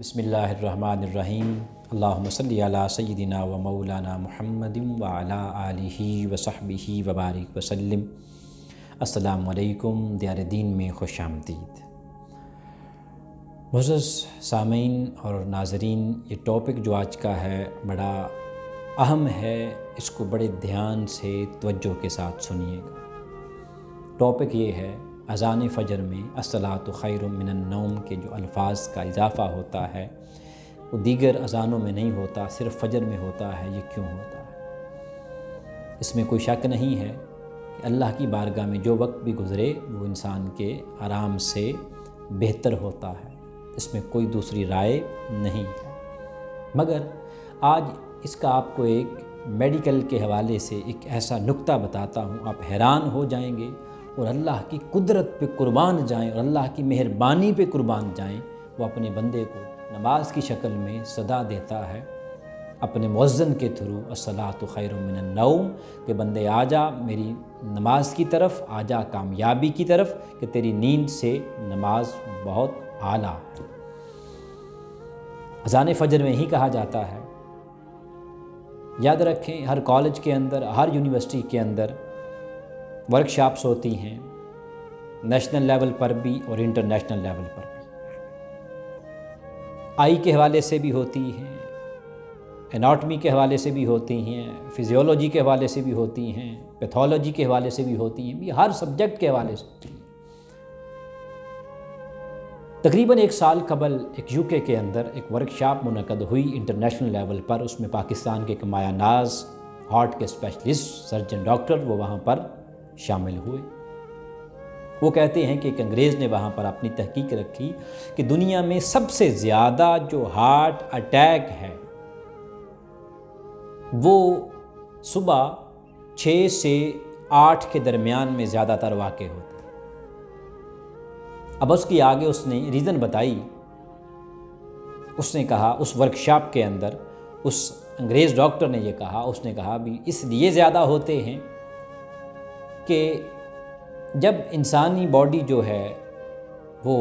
بسم اللہ الرحمن الرحیم اللہم صلی علی سیدنا و مولانا محمد و علی آلہ و صحبہ و بارک وسلم۔ السلام علیکم، دیار دین میں خوش آمدید۔ معزز سامعین اور ناظرین، یہ ٹاپک جو آج کا ہے بڑا اہم ہے، اس کو بڑے دھیان سے توجہ کے ساتھ سنیے گا۔ ٹاپک یہ ہے اذان فجر میں الصلاۃ خیر من النوم کے جو الفاظ کا اضافہ ہوتا ہے وہ دیگر اذانوں میں نہیں ہوتا، صرف فجر میں ہوتا ہے۔ یہ کیوں ہوتا ہے؟ اس میں کوئی شک نہیں ہے کہ اللہ کی بارگاہ میں جو وقت بھی گزرے وہ انسان کے آرام سے بہتر ہوتا ہے، اس میں کوئی دوسری رائے نہیں ہے۔ مگر آج اس کا آپ کو ایک میڈیکل کے حوالے سے ایک ایسا نکتہ بتاتا ہوں، آپ حیران ہو جائیں گے اور اللہ کی قدرت پہ قربان جائیں اور اللہ کی مہربانی پہ قربان جائیں۔ وہ اپنے بندے کو نماز کی شکل میں صدا دیتا ہے اپنے مؤذن کے تھرو، الصلاۃ خیر من النوم، کہ بندے آ جا میری نماز کی طرف، آ جا کامیابی کی طرف، کہ تیری نیند سے نماز بہت اعلیٰ ہے۔ اذان فجر میں ہی کہا جاتا ہے۔ یاد رکھیں، ہر کالج کے اندر، ہر یونیورسٹی کے اندر ورکشاپس ہوتی ہیں، نیشنل لیول پر بھی اور انٹرنیشنل لیول پر بھی۔ آئی کے حوالے سے بھی ہوتی ہیں، اناٹمی کے حوالے سے بھی ہوتی ہیں، فزیولوجی کے حوالے سے بھی ہوتی ہیں، پیتھولوجی کے حوالے سے بھی ہوتی ہیں، ہر سبجیکٹ کے حوالے سے ہوتی ہیں۔ تقریباً 1 سال قبل ایک UK کے اندر ایک ورکشاپ منعقد ہوئی انٹرنیشنل لیول پر، اس میں پاکستان کے ایک مایہ ناز ہارٹ کے اسپیشلسٹ سرجن ڈاکٹر وہ وہاں پر شامل ہوئے۔ وہ کہتے ہیں کہ ایک انگریز نے وہاں پر اپنی تحقیق رکھی کہ دنیا میں سب سے زیادہ جو ہارٹ اٹیک ہے وہ صبح 6 سے 8 کے درمیان میں زیادہ تر واقع ہوتے ہیں۔ اب اس کی آگے اس نے ریزن بتائی۔ اس نے کہا، اس ورکشاپ کے اندر اس انگریز ڈاکٹر نے یہ کہا، اس نے کہا بھی اس لیے زیادہ ہوتے ہیں کہ جب انسانی باڈی جو ہے وہ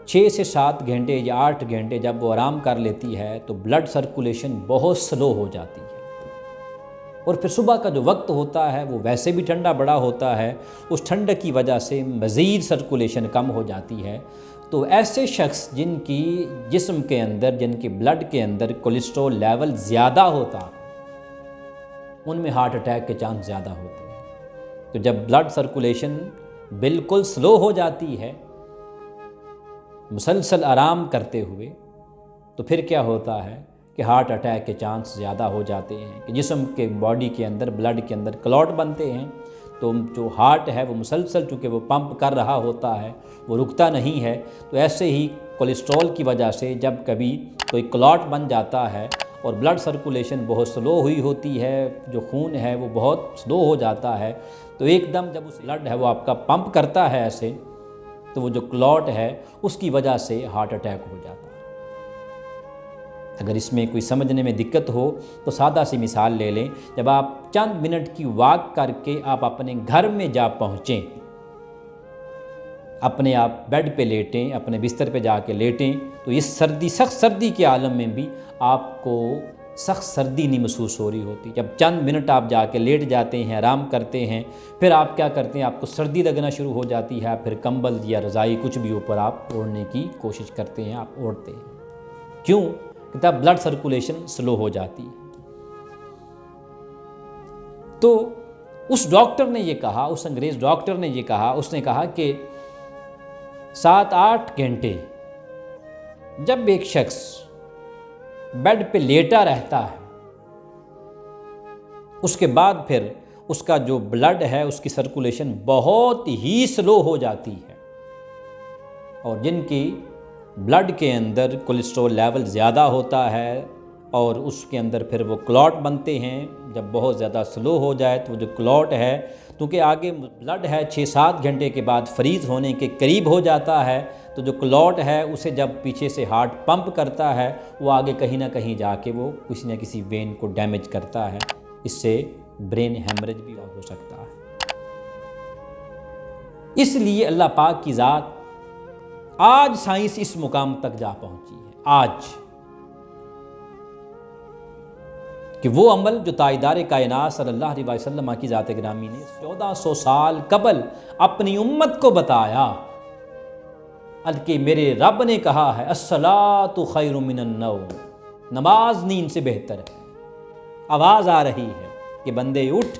6 سے 7 گھنٹے یا 8 گھنٹے جب وہ آرام کر لیتی ہے تو بلڈ سرکولیشن بہت سلو ہو جاتی ہے، اور پھر صبح کا جو وقت ہوتا ہے وہ ویسے بھی ٹھنڈا بڑا ہوتا ہے، اس ٹھنڈک کی وجہ سے مزید سرکولیشن کم ہو جاتی ہے۔ تو ایسے شخص جن کی جسم کے اندر، جن کے بلڈ کے اندر کولیسٹرول لیول زیادہ ہوتا، ان میں ہارٹ اٹیک کے چانس زیادہ ہوتے ہیں۔ تو جب بلڈ سرکولیشن بالکل سلو ہو جاتی ہے مسلسل آرام کرتے ہوئے، تو پھر کیا ہوتا ہے کہ ہارٹ اٹیک کے چانس زیادہ ہو جاتے ہیں، کہ جسم کے باڈی کے اندر، بلڈ کے اندر کلاٹ بنتے ہیں، تو جو ہارٹ ہے وہ مسلسل چونکہ وہ پمپ کر رہا ہوتا ہے، وہ رکتا نہیں ہے، تو ایسے ہی کولیسٹرول کی وجہ سے جب کبھی کوئی کلاٹ بن جاتا ہے اور بلڈ سرکولیشن بہت سلو ہوئی ہوتی ہے، جو خون ہے وہ بہت سلو ہو جاتا ہے، تو ایک دم جب اس بلڈ ہے وہ آپ کا پمپ کرتا ہے ایسے، تو وہ جو کلاٹ ہے اس کی وجہ سے ہارٹ اٹیک ہو جاتا ہے۔ اگر اس میں کوئی سمجھنے میں دقت ہو تو سادہ سی مثال لے لیں، جب آپ چند منٹ کی واک کر کے آپ اپنے گھر میں جا پہنچیں، اپنے آپ بیڈ پہ لیٹیں، اپنے بستر پہ جا کے لیٹیں، تو اس سردی، سخت سردی کے عالم میں بھی آپ کو سخت سردی نہیں محسوس ہو رہی ہوتی۔ جب چند منٹ آپ جا کے لیٹ جاتے ہیں، آرام کرتے ہیں، پھر آپ کیا کرتے ہیں، آپ کو سردی لگنا شروع ہو جاتی ہے، پھر کمبل یا رضائی کچھ بھی اوپر آپ اوڑھنے کی کوشش کرتے ہیں، آپ اوڑھتے ہیں۔ کیوں؟ کہ تب بلڈ سرکولیشن سلو ہو جاتی ہے۔ تو اس ڈاکٹر نے یہ کہا، اس انگریز ڈاکٹر نے یہ کہا، اس نے کہا کہ 7-8 گھنٹے جب ایک شخص بیڈ پہ لیٹا رہتا ہے، اس کے بعد پھر اس کا جو بلڈ ہے اس کی سرکولیشن بہت ہی سلو ہو جاتی ہے، اور جن کی بلڈ کے اندر کولیسٹرول لیول زیادہ ہوتا ہے اور اس کے اندر پھر وہ کلاٹ بنتے ہیں، جب بہت زیادہ سلو ہو جائے تو وہ جو کلاٹ ہے، کیونکہ آگے بلڈ ہے 6-7 گھنٹے کے بعد فریز ہونے کے قریب ہو جاتا ہے، تو جو کلاٹ ہے اسے جب پیچھے سے ہارٹ پمپ کرتا ہے، وہ آگے کہیں نہ کہیں جا کے وہ کسی نہ کسی وین کو ڈیمیج کرتا ہے، اس سے برین ہیمریج بھی ہو سکتا ہے۔ اس لیے اللہ پاک کی ذات آج سائنس اس مقام تک جا پہنچی ہے آج کہ وہ عمل جو تاجدار کائنات صلی اللہ علیہ وسلم کی ذات گرامی نے 1400 سال قبل اپنی امت کو بتایا، کہ میرے رب نے کہا ہے الصلاۃ خیر من النوم، نماز نیند سے بہتر ہے۔ آواز آ رہی ہے کہ بندے اٹھ،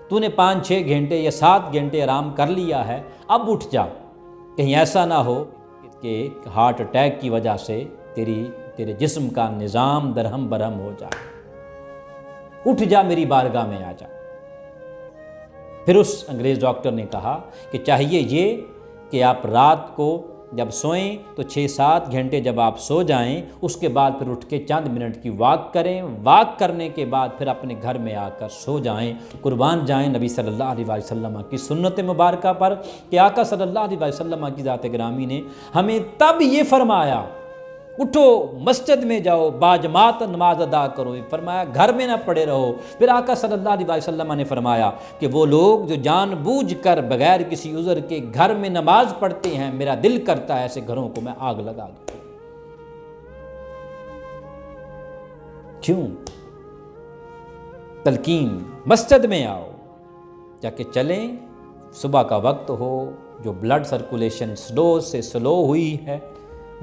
تو نے 5-6 گھنٹے یا 7 گھنٹے آرام کر لیا ہے، اب اٹھ جا، کہیں ایسا نہ ہو کہ ہارٹ اٹیک کی وجہ سے تیرے جسم کا نظام درہم برہم ہو جائے۔ اٹھ جا، میری بارگاہ میں آ جا۔ پھر اس انگریز ڈاکٹر نے کہا کہ چاہیے یہ کہ آپ رات کو جب سوئیں تو 6-7 گھنٹے جب آپ سو جائیں، اس کے بعد پھر اٹھ کے چند منٹ کی واک کریں، واک کرنے کے بعد پھر اپنے گھر میں آ کر سو جائیں۔ قربان جائیں نبی صلی اللہ علیہ وسلم کی سنت مبارکہ پر کہ آقا صلی اللہ علیہ وسلم کی ذات گرامی نے ہمیں تب یہ فرمایا اٹھو مسجد میں جاؤ، باجماعت نماز ادا کرو، فرمایا گھر میں نہ پڑے رہو۔ پھر آقا صلی اللہ علیہ وسلم نے فرمایا کہ وہ لوگ جو جان بوجھ کر بغیر کسی عذر کے گھر میں نماز پڑھتے ہیں، میرا دل کرتا ہے ایسے گھروں کو میں آگ لگا دوں۔ کیوں؟ تلقین، مسجد میں آؤ، جا کے چلیں، صبح کا وقت ہو، جو بلڈ سرکولیشن سلو سے سلو ہوئی ہے،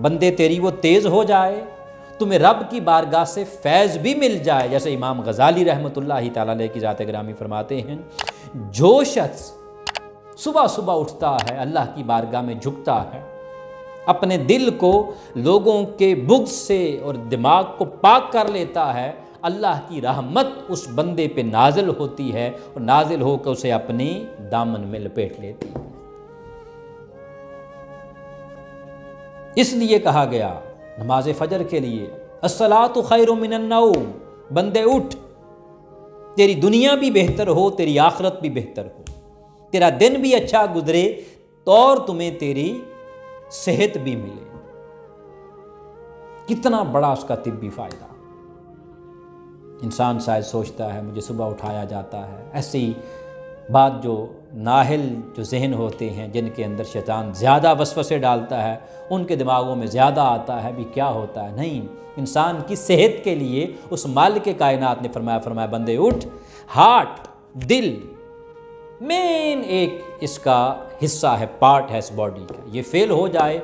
بندے تیری وہ تیز ہو جائے، تمہیں رب کی بارگاہ سے فیض بھی مل جائے۔ جیسے امام غزالی رحمۃ اللہ تعالیٰ علیہ کی ذات گرامی فرماتے ہیں، جو شخص صبح صبح اٹھتا ہے، اللہ کی بارگاہ میں جھکتا ہے، اپنے دل کو لوگوں کے بغض سے اور دماغ کو پاک کر لیتا ہے، اللہ کی رحمت اس بندے پہ نازل ہوتی ہے اور نازل ہو کے اسے اپنی دامن میں لپیٹ لیتی ہے۔ اس لیے کہا گیا نماز فجر کے لیے الصلاۃ خیر من النوم، بندے اٹھ، تیری دنیا بھی بہتر ہو، تیری آخرت بھی بہتر ہو، تیرا دن بھی اچھا گزرے اور تمہیں تیری صحت بھی ملے۔ کتنا بڑا اس کا طبی فائدہ۔ انسان شاید سوچتا ہے مجھے صبح اٹھایا جاتا ہے، ایسی بات جو نااہل جو ذہن ہوتے ہیں، جن کے اندر شیطان زیادہ وسوسے ڈالتا ہے، ان کے دماغوں میں زیادہ آتا ہے بھی کیا ہوتا ہے۔ نہیں، انسان کی صحت کے لیے اس مالک کائنات نے فرمایا بندے اٹھ، ہارٹ، دل مین ایک اس کا حصہ ہے، پارٹ ہے اس باڈی کا، یہ فیل ہو جائے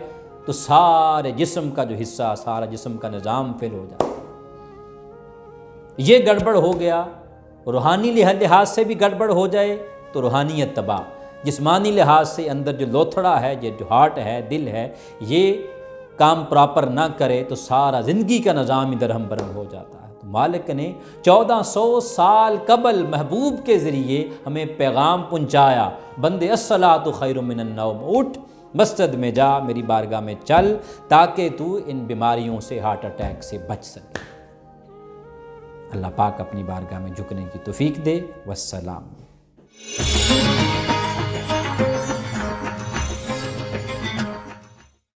تو سارے جسم کا جو حصہ، سارا جسم کا نظام فیل ہو جائے۔ یہ گڑبڑ ہو گیا، روحانی لحاظ سے بھی گڑبڑ ہو جائے تو روحانیت تباہ، جسمانی لحاظ سے اندر جو لوتھڑا ہے، یہ جو ہارٹ ہے، دل ہے، یہ کام پراپر نہ کرے تو سارا زندگی کا نظام ہی درہم برہم ہو جاتا ہے۔ تو مالک نے 1400 سال قبل محبوب کے ذریعے ہمیں پیغام پہنچایا، بندے الصلاۃ خیر من النوم، اٹھ مسجد میں جا، میری بارگاہ میں چل، تاکہ تو ان بیماریوں سے، ہارٹ اٹیک سے بچ سکے۔ اللہ پاک اپنی بارگاہ میں جھکنے کی توفیق دے۔ والسلام۔